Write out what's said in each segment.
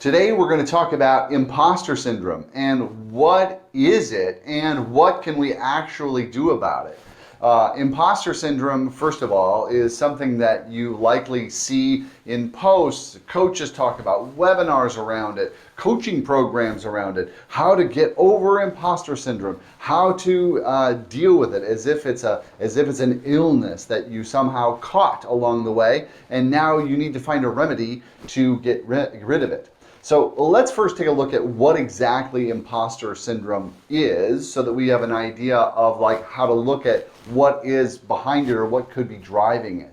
Today we're going to talk about imposter syndrome and what is it and what can we actually do about it. Imposter syndrome, first of all, is something that you likely see in posts. Coaches talk about webinars around it, coaching programs around it, how to get over imposter syndrome, how to deal with it as if it's an illness that you somehow caught along the way, and now you need to find a remedy to get rid of it. So let's first take a look at what exactly imposter syndrome is so that we have an idea of how to look at what is behind it or what could be driving it.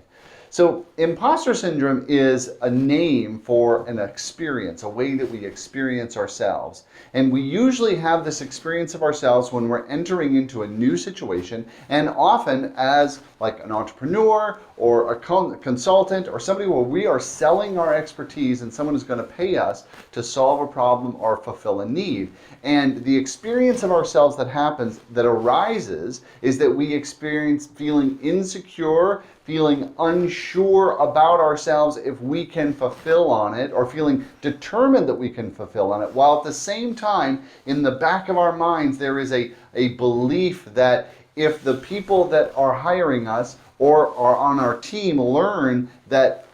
So imposter syndrome is a name for an experience, a way that we experience ourselves. And we usually have this experience of ourselves when we're entering into a new situation, and often as an entrepreneur or a consultant or somebody where we are selling our expertise and someone is going to pay us to solve a problem or fulfill a need. And the experience of ourselves that arises is that we experience feeling insecure, feeling unsure about ourselves if we can fulfill on it, or feeling determined that we can fulfill on it, while at the same time in the back of our minds there is a belief that if the people that are hiring us or are on our team learn that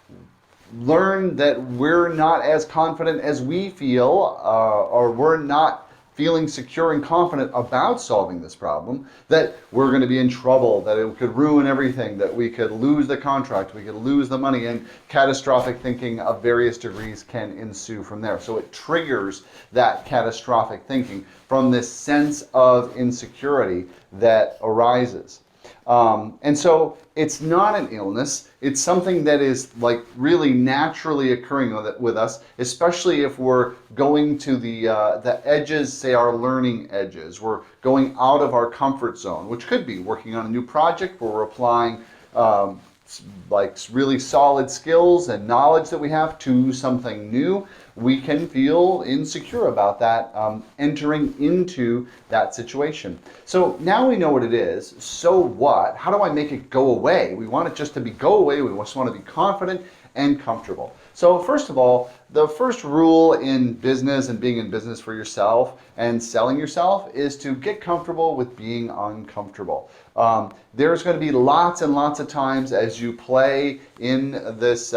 we're not as confident as we feel, or we're not feeling secure and confident about solving this problem, that we're going to be in trouble, that it could ruin everything, that we could lose the contract, we could lose the money, and catastrophic thinking of various degrees can ensue from there. So it triggers that catastrophic thinking from this sense of insecurity that arises. And so it's not an illness, it's something that is really naturally occurring with us, especially if we're going to the edges, say our learning edges. We're going out of our comfort zone, which could be working on a new project where we're applying really solid skills and knowledge that we have to something new. We can feel insecure about that entering into that situation. So now we know what it is. So what? How do I make it go away? We want it just to go away. We just want to be confident and comfortable. So first of all, the first rule in business and being in business for yourself and selling yourself is to get comfortable with being uncomfortable. There's going to be lots and lots of times as you play in this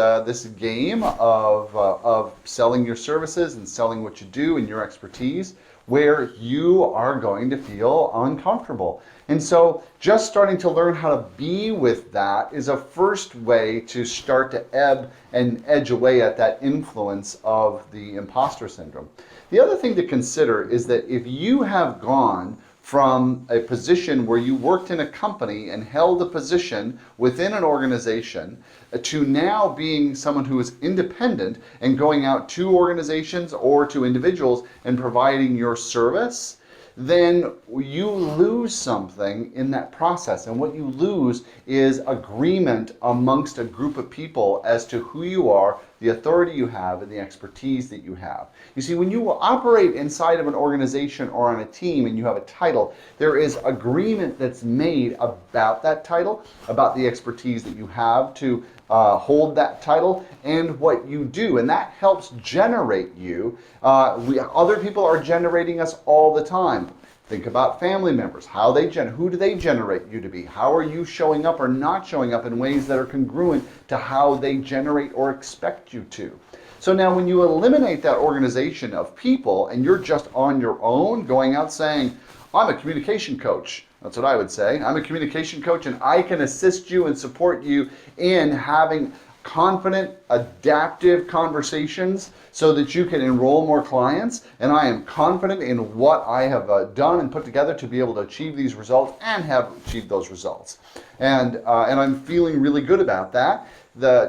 game of selling your services and selling what you do and your expertise, where you are going to feel uncomfortable. And so just starting to learn how to be with that is a first way to start to ebb and edge away at that influence of the imposter syndrome. The other thing to consider is that if you have gone from a position where you worked in a company and held a position within an organization to now being someone who is independent and going out to organizations or to individuals and providing your service, then you lose something in that process. And what you lose is agreement amongst a group of people as to who you are, the authority you have, and the expertise that you have. You see, when you operate inside of an organization or on a team and you have a title, there is agreement that's made about that title, about the expertise that you have to hold that title, and what you do, and that helps generate you. Other people are generating us all the time. Think about family members. Who do they generate you to be? How are you showing up or not showing up in ways that are congruent to how they generate or expect you to? So now when you eliminate that organization of people and you're just on your own, going out saying, I'm a communication coach. That's what I would say. I'm a communication coach and I can assist you and support you in having confident, adaptive conversations so that you can enroll more clients, and I am confident in what I have done and put together to be able to achieve these results and have achieved those results. And I'm feeling really good about that.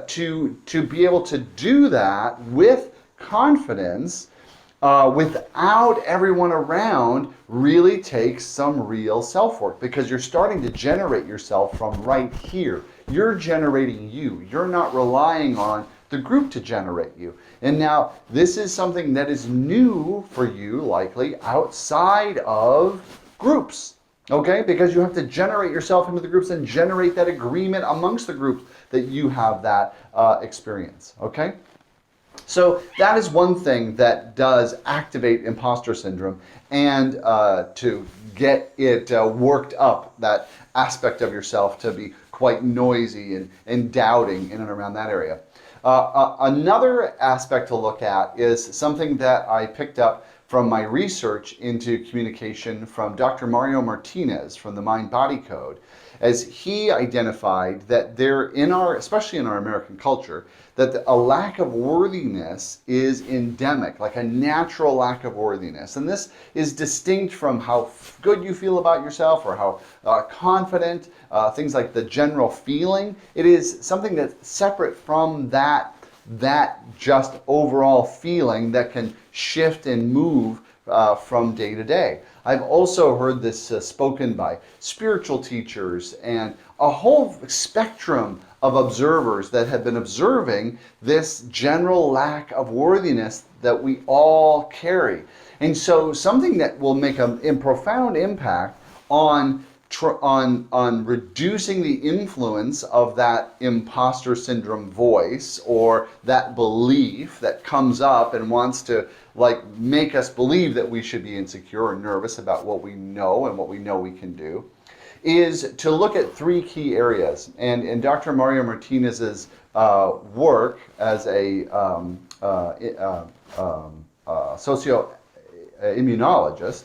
To be able to do that with confidence without everyone around really takes some real self-work, because you're starting to generate yourself from right here. You're generating you. You're not relying on the group to generate you. And now this is something that is new for you, likely outside of groups. Okay, because you have to generate yourself into the groups and generate that agreement amongst the groups that you have that experience. Okay. So that is one thing that does activate imposter syndrome, and to get it worked up, that aspect of yourself to be quite noisy and doubting in and around that area. Another aspect to look at is something that I picked up from my research into communication from Dr. Mario Martinez from the Mind Body Code, as he identified that there, especially in our American culture, that a lack of worthiness is endemic, like a natural lack of worthiness. And this is distinct from how good you feel about yourself or how confident, things like the general feeling. It is something that's separate from that just overall feeling that can shift and move from day to day. I've also heard this spoken by spiritual teachers and a whole spectrum of observers that have been observing this general lack of worthiness that we all carry. And so something that will make a profound impact on reducing the influence of that imposter syndrome voice or that belief that comes up and wants to make us believe that we should be insecure or nervous about what we know and what we know we can do, is to look at three key areas. And in Dr. Mario Martinez's work as a socio-immunologist,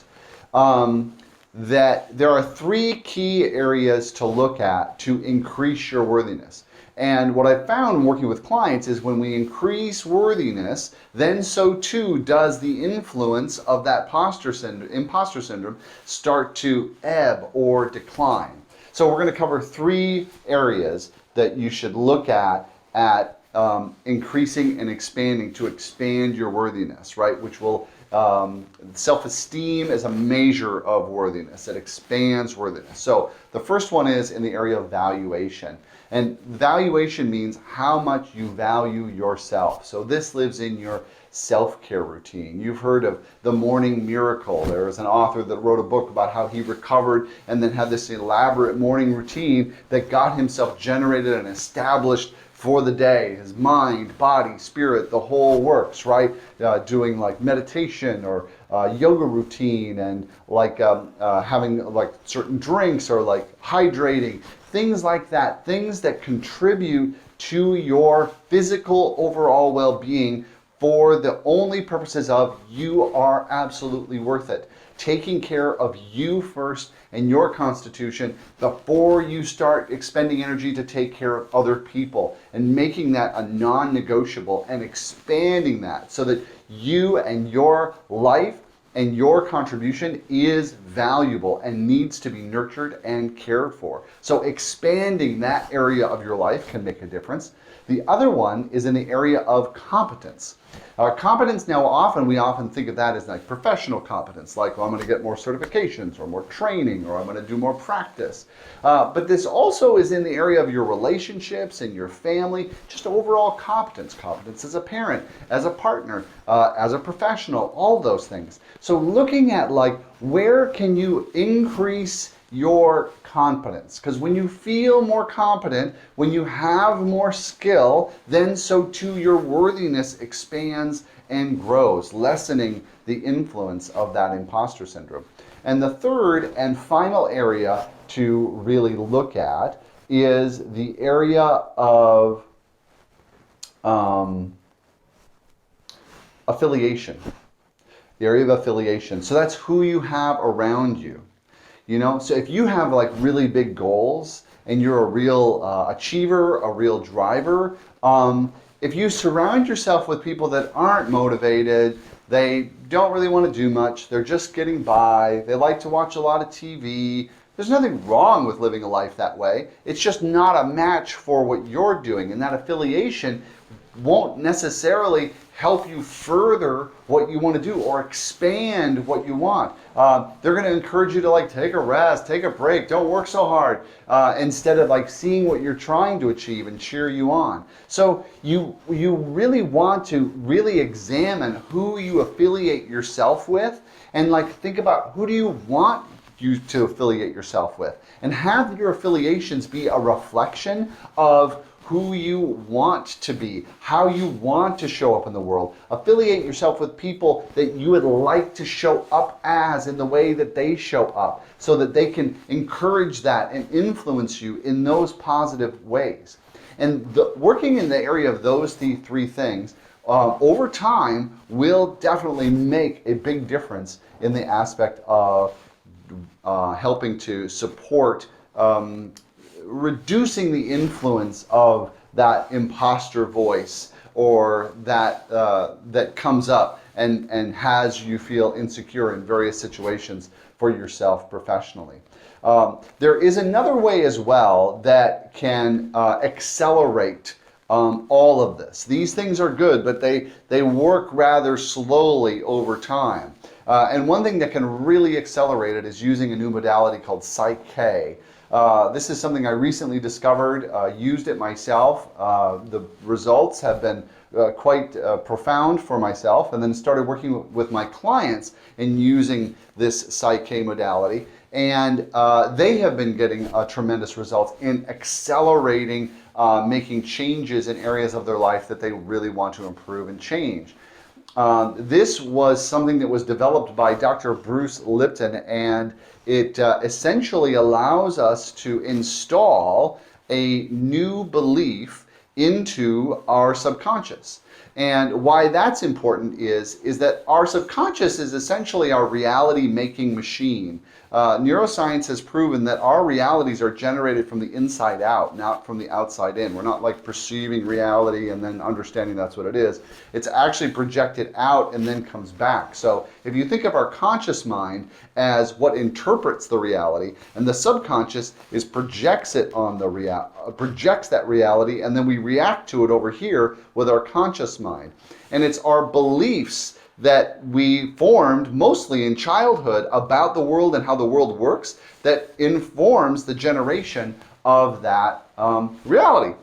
that there are three key areas to look at to increase your worthiness. And what I've found working with clients is when we increase worthiness, then so too does the influence of that imposter syndrome start to ebb or decline. So we're going to cover three areas that you should look at increasing and expanding to expand your worthiness, right? Which will self-esteem is a measure of worthiness. It expands worthiness. So the first one is in the area of valuation. And valuation means how much you value yourself. So this lives in your self-care routine. You've heard of the morning miracle. There was an author that wrote a book about how he recovered and then had this elaborate morning routine that got himself generated and established for the day. His mind, body, spirit, the whole works, right? Doing like meditation or yoga routine and having certain drinks or hydrating, things like that, things that contribute to your physical overall well-being for the only purposes of you are absolutely worth it. Taking care of you first and your constitution before you start expending energy to take care of other people, and making that a non-negotiable and expanding that so that you and your life and your contribution is valuable and needs to be nurtured and cared for. So expanding that area of your life can make a difference. The other one is in the area of competence. Competence now we often think of that as like professional competence, like, well, I'm going to get more certifications or more training or I'm going to do more practice. But this also is in the area of your relationships and your family, just overall competence. Competence as a parent, as a partner, as a professional, all those things. So looking at where can you increase your competence? Because when you feel more competent, when you have more skill, then so too your worthiness expands and grows, lessening the influence of that imposter syndrome. And the third and final area to really look at is the area of affiliation. The area of affiliation. So that's who you have around you. So if you have really big goals and you're a real achiever, a real driver, if you surround yourself with people that aren't motivated, they don't really want to do much, they're just getting by, they like to watch a lot of TV, there's nothing wrong with living a life that way. It's just not a match for what you're doing, and that affiliation won't necessarily help you further what you want to do or expand what you want. They're going to encourage you to take a rest, take a break, don't work so hard, instead of seeing what you're trying to achieve and cheer you on. So you really want to really examine who you affiliate yourself with, and think about who do you want you to affiliate yourself with, and have your affiliations be a reflection of who you want to be, how you want to show up in the world. Affiliate yourself with people that you would like to show up as in the way that they show up, so that they can encourage that and influence you in those positive ways. And working in the area of those three things over time will definitely make a big difference in the aspect of helping to support reducing the influence of that imposter voice, or that that comes up and has you feel insecure in various situations for yourself professionally. There is another way as well that can accelerate all of this. These things are good, but they work rather slowly over time. And one thing that can really accelerate it is using a new modality called Psych-K. This is something I recently discovered, used it myself. The results have been quite profound for myself, and then started working with my clients in using this Psych-K modality. And they have been getting tremendous results in accelerating, making changes in areas of their life that they really want to improve and change. This was something that was developed by Dr. Bruce Lipton, and it essentially allows us to install a new belief into our subconscious. And why that's important is that our subconscious is essentially our reality making machine. Neuroscience has proven that our realities are generated from the inside out, not from the outside in. We're not like perceiving reality and then understanding that's what it is. It's actually projected out and then comes back. So if you think of our conscious mind as what interprets the reality, and the subconscious projects it on the projects that reality, and then we react to it over here with our conscious mind. And it's our beliefs that we formed mostly in childhood about the world and how the world works that informs the generation of that reality.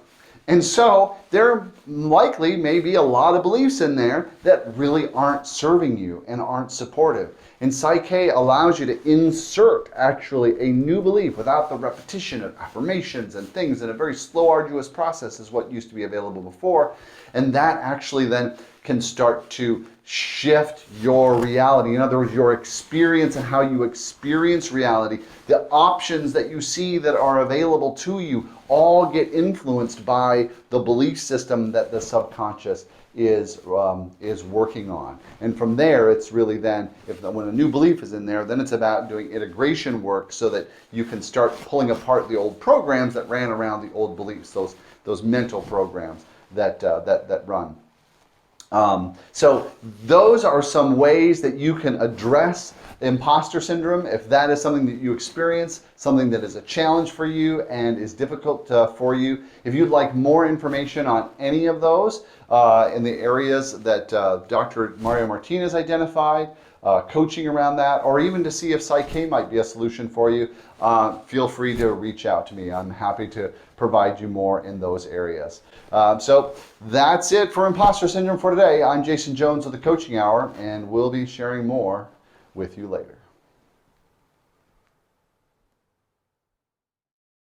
And so there likely may be a lot of beliefs in there that really aren't serving you and aren't supportive. And Psych-K allows you to insert actually a new belief without the repetition of affirmations and things in a very slow, arduous process is what used to be available before. And that actually then can start to shift your reality. In other words, your experience and how you experience reality, the options that you see that are available to you all get influenced by the belief system that the subconscious is working on. And from there, it's really then, when a new belief is in there, then it's about doing integration work so that you can start pulling apart the old programs that ran around the old beliefs, those mental programs that run. So those are some ways that you can address imposter syndrome if that is something that you experience, something that is a challenge for you and is difficult for you. If you'd like more information on any of those in the areas that Dr. Mario Martinez identified, coaching around that, or even to see if Psych-K might be a solution for you, feel free to reach out to me. I'm happy to provide you more in those areas. So that's it for Imposter Syndrome for today. I'm Jason Jones with the Coaching Hour, and we'll be sharing more with you later.